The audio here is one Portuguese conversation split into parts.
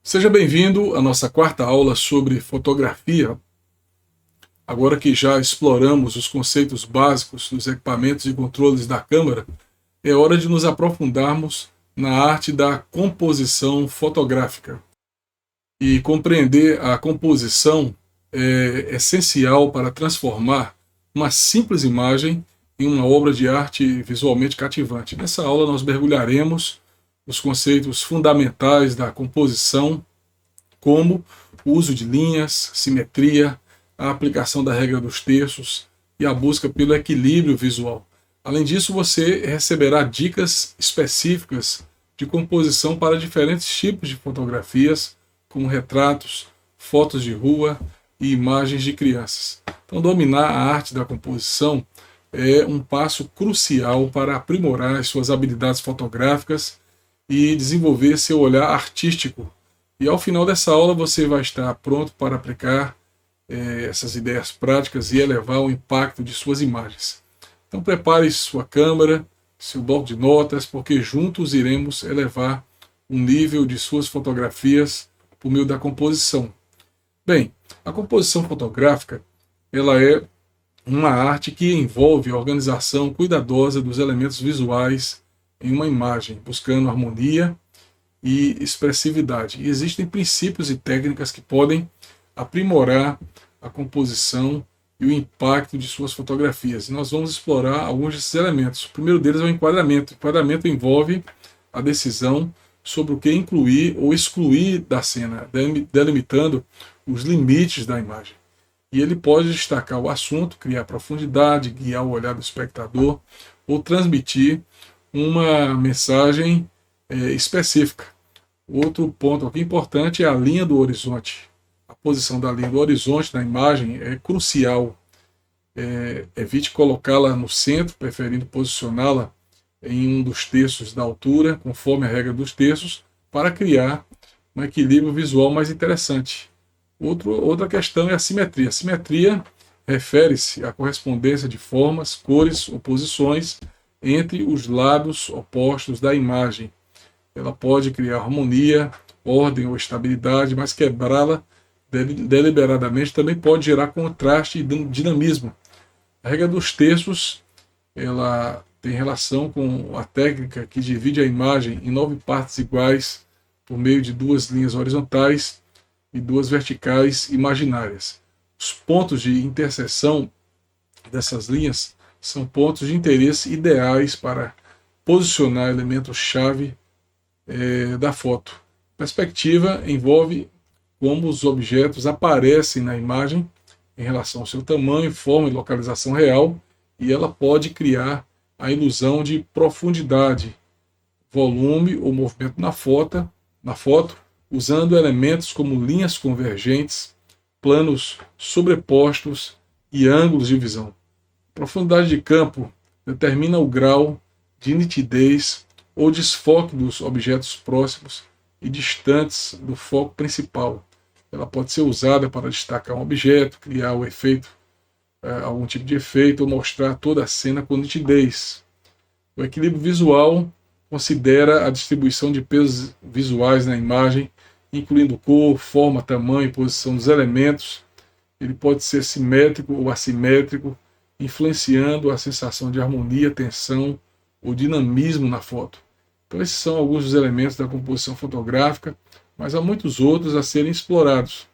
Seja bem-vindo à nossa quarta aula sobre fotografia. Agora que já exploramos os conceitos básicos dos equipamentos e controles da câmera, é hora de nos aprofundarmos na arte da composição fotográfica. E compreender a composição é essencial para transformar uma simples imagem em uma obra de arte visualmente cativante. Nessa aula nós mergulharemos os conceitos fundamentais da composição, como o uso de linhas, simetria, a aplicação da regra dos terços e a busca pelo equilíbrio visual. Além disso, você receberá dicas específicas de composição para diferentes tipos de fotografias, como retratos, fotos de rua e imagens de crianças. Então, dominar a arte da composição é um passo crucial para aprimorar as suas habilidades fotográficas e desenvolver seu olhar artístico. E ao final dessa aula você vai estar pronto para aplicar essas ideias práticas e elevar o impacto de suas imagens. Então prepare sua câmera, seu bloco de notas, porque juntos iremos elevar o nível de suas fotografias por meio da composição. Bem, a composição fotográfica ela é uma arte que envolve a organização cuidadosa dos elementos visuais em uma imagem, buscando harmonia e expressividade. E existem princípios e técnicas que podem aprimorar a composição e o impacto de suas fotografias. E nós vamos explorar alguns desses elementos. O primeiro deles é o enquadramento. O enquadramento envolve a decisão sobre o que incluir ou excluir da cena, delimitando os limites da imagem. E ele pode destacar o assunto, criar profundidade, guiar o olhar do espectador ou transmitir uma mensagem específica. Outro ponto aqui importante é a linha do horizonte. A posição da linha do horizonte na imagem é crucial. Evite colocá-la no centro, preferindo posicioná-la em um dos terços da altura, conforme a regra dos terços, para criar um equilíbrio visual mais interessante. Outra questão é a simetria. A simetria refere-se à correspondência de formas, cores ou posições entre os lados opostos da imagem. Ela pode criar harmonia, ordem ou estabilidade, mas quebrá-la deliberadamente também pode gerar contraste e dinamismo. A regra dos terços ela tem relação com a técnica que divide a imagem em 9 partes iguais por meio de 2 linhas horizontais e 2 verticais imaginárias. Os pontos de interseção dessas linhas são pontos de interesse ideais para posicionar elementos-chave da foto. Perspectiva envolve como os objetos aparecem na imagem em relação ao seu tamanho, forma e localização real, e ela pode criar a ilusão de profundidade, volume ou movimento na foto, usando elementos como linhas convergentes, planos sobrepostos e ângulos de visão. Profundidade de campo determina o grau de nitidez ou desfoque dos objetos próximos e distantes do foco principal. Ela pode ser usada para destacar um objeto, criar o efeito, algum tipo de efeito, ou mostrar toda a cena com nitidez. O equilíbrio visual considera a distribuição de pesos visuais na imagem, incluindo cor, forma, tamanho e posição dos elementos. Ele pode ser simétrico ou assimétrico, influenciando a sensação de harmonia, tensão ou dinamismo na foto. Então esses são alguns dos elementos da composição fotográfica, mas há muitos outros a serem explorados.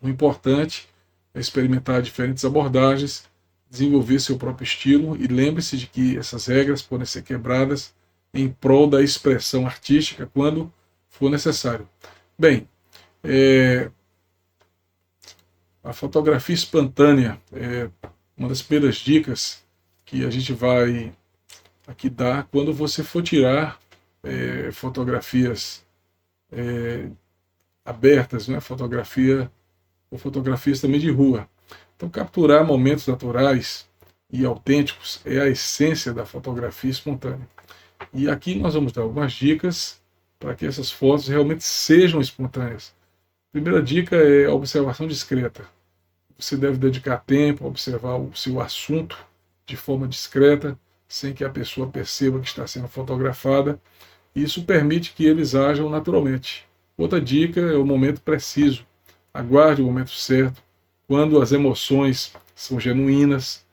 O importante é experimentar diferentes abordagens, desenvolver seu próprio estilo e lembre-se de que essas regras podem ser quebradas em prol da expressão artística quando for necessário. Bem, a fotografia espontânea é uma das primeiras dicas que a gente vai aqui dar quando você for tirar fotografias abertas, né? Fotografia ou fotografias também de rua. Então, capturar momentos naturais e autênticos é a essência da fotografia espontânea. E aqui nós vamos dar algumas dicas para que essas fotos realmente sejam espontâneas. A primeira dica é a observação discreta. Você deve dedicar tempo a observar o seu assunto de forma discreta, sem que a pessoa perceba que está sendo fotografada. Isso permite que eles ajam naturalmente. Outra dica é o momento preciso. Aguarde o momento certo, quando as emoções são genuínas,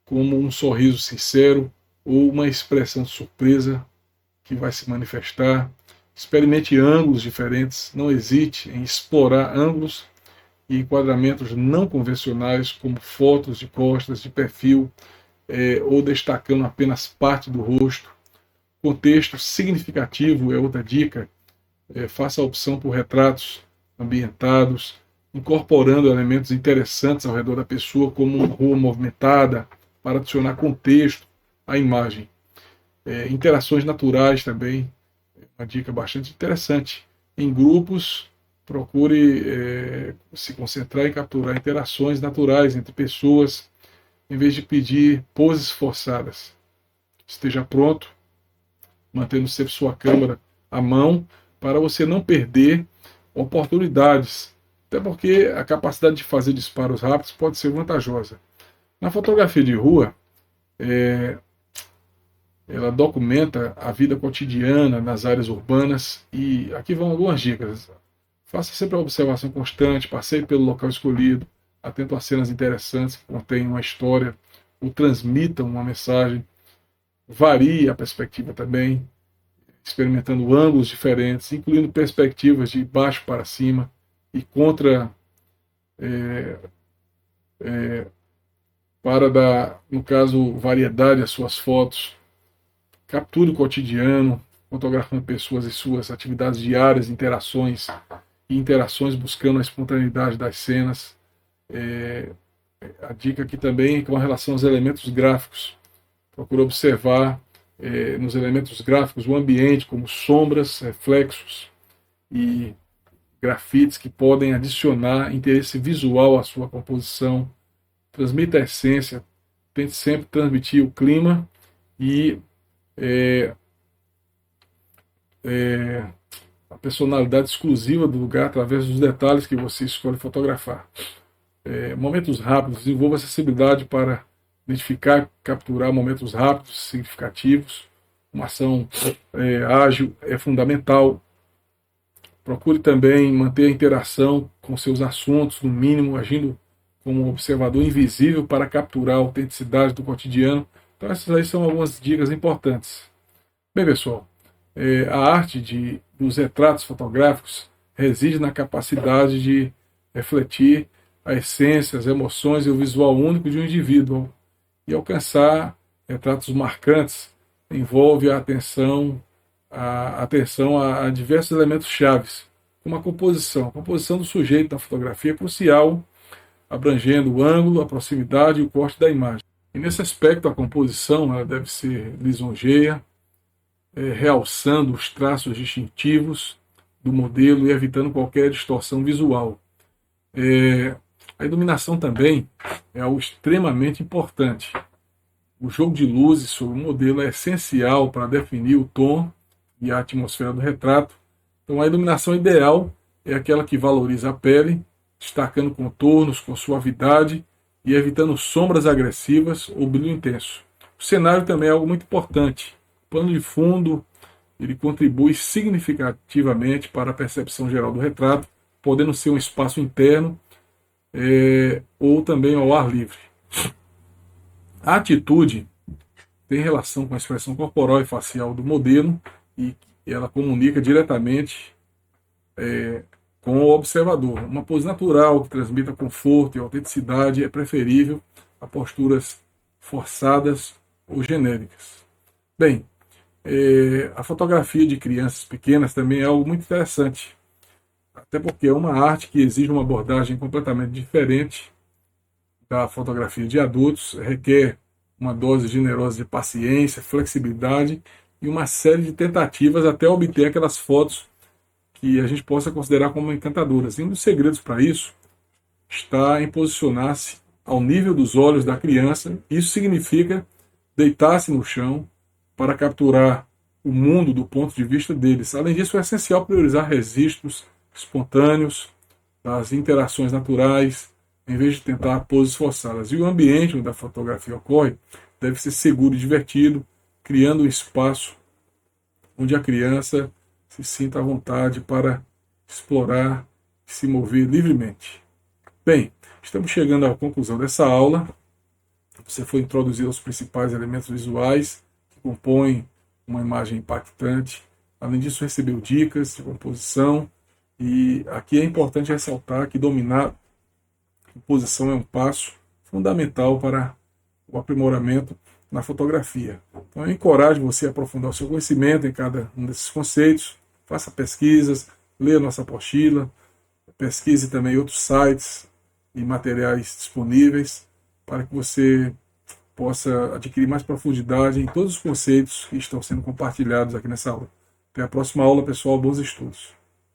como um sorriso sincero ou uma expressão de surpresa que vai se manifestar. Experimente ângulos diferentes, não hesite em explorar ângulos e enquadramentos não convencionais, como fotos de costas, de perfil, ou destacando apenas parte do rosto. Contexto significativo é outra dica. Faça a opção por retratos ambientados, incorporando elementos interessantes ao redor da pessoa, como uma rua movimentada, para adicionar contexto à imagem. Interações naturais também, uma dica bastante interessante. Em grupos, procure se concentrar em capturar interações naturais entre pessoas, em vez de pedir poses forçadas. Esteja pronto, mantendo sempre sua câmera à mão, para você não perder oportunidades. Até porque a capacidade de fazer disparos rápidos pode ser vantajosa. Na fotografia de rua, ela documenta a vida cotidiana nas áreas urbanas, e aqui vão algumas dicas. Faça sempre a observação constante, passeie pelo local escolhido, atento a cenas interessantes que contêm uma história ou transmitam uma mensagem. Varie a perspectiva também, experimentando ângulos diferentes, incluindo perspectivas de baixo para cima e contra, para dar, no caso, variedade às suas fotos. Capture o cotidiano, fotografando pessoas e suas atividades diárias, interações buscando a espontaneidade das cenas. A dica aqui também é com relação aos elementos gráficos. Procure observar nos elementos gráficos o ambiente, como sombras, reflexos e grafites que podem adicionar interesse visual à sua composição. Transmita a essência, tente sempre transmitir o clima e a personalidade exclusiva do lugar através dos detalhes que você escolhe fotografar. Momentos rápidos, desenvolva acessibilidade para identificar, capturar momentos rápidos, significativos. Uma ação ágil é fundamental. Procure também manter a interação com seus assuntos, no mínimo, agindo como um observador invisível para capturar a autenticidade do cotidiano. Então essas aí são algumas dicas importantes. Bem, pessoal, a arte dos retratos fotográficos reside na capacidade de refletir a essência, as emoções e o visual único de um indivíduo. E alcançar retratos marcantes envolve a atenção a diversos elementos chaves, como a composição do sujeito na fotografia é crucial, abrangendo o ângulo, a proximidade e o corte da imagem. E nesse aspecto, a composição ela deve ser lisonjeia, realçando os traços distintivos do modelo e evitando qualquer distorção visual. A iluminação também é algo extremamente importante. O jogo de luzes sobre o modelo é essencial para definir o tom e a atmosfera do retrato. Então, a iluminação ideal é aquela que valoriza a pele, destacando contornos com suavidade e evitando sombras agressivas ou brilho intenso. O cenário também é algo muito importante. O plano de fundo ele contribui significativamente para a percepção geral do retrato, podendo ser um espaço interno ou também ao ar livre. A atitude tem relação com a expressão corporal e facial do modelo e ela comunica diretamente com o observador. Uma pose natural que transmita conforto e autenticidade é preferível a posturas forçadas ou genéricas. Bem, a fotografia de crianças pequenas também é algo muito interessante, até porque é uma arte que exige uma abordagem completamente diferente da fotografia de adultos, requer uma dose generosa de paciência, flexibilidade e uma série de tentativas até obter aquelas fotos que a gente possa considerar como encantadoras. E um dos segredos para isso está em posicionar-se ao nível dos olhos da criança. Isso significa deitar-se no chão para capturar o mundo do ponto de vista deles. Além disso, é essencial priorizar registros espontâneos, das interações naturais, em vez de tentar poses forçadas. E o ambiente onde a fotografia ocorre deve ser seguro e divertido, criando um espaço onde a criança se sinta à vontade para explorar, se mover livremente. Bem, estamos chegando à conclusão dessa aula. Você foi introduzir os principais elementos visuais que compõem uma imagem impactante. Além disso, recebeu dicas de composição. E aqui é importante ressaltar que dominar a composição é um passo fundamental para o aprimoramento na fotografia. Então eu encorajo você a aprofundar o seu conhecimento em cada um desses conceitos, faça pesquisas, leia nossa apostila, pesquise também outros sites e materiais disponíveis para que você possa adquirir mais profundidade em todos os conceitos que estão sendo compartilhados aqui nessa aula. Até a próxima aula, pessoal. Bons estudos.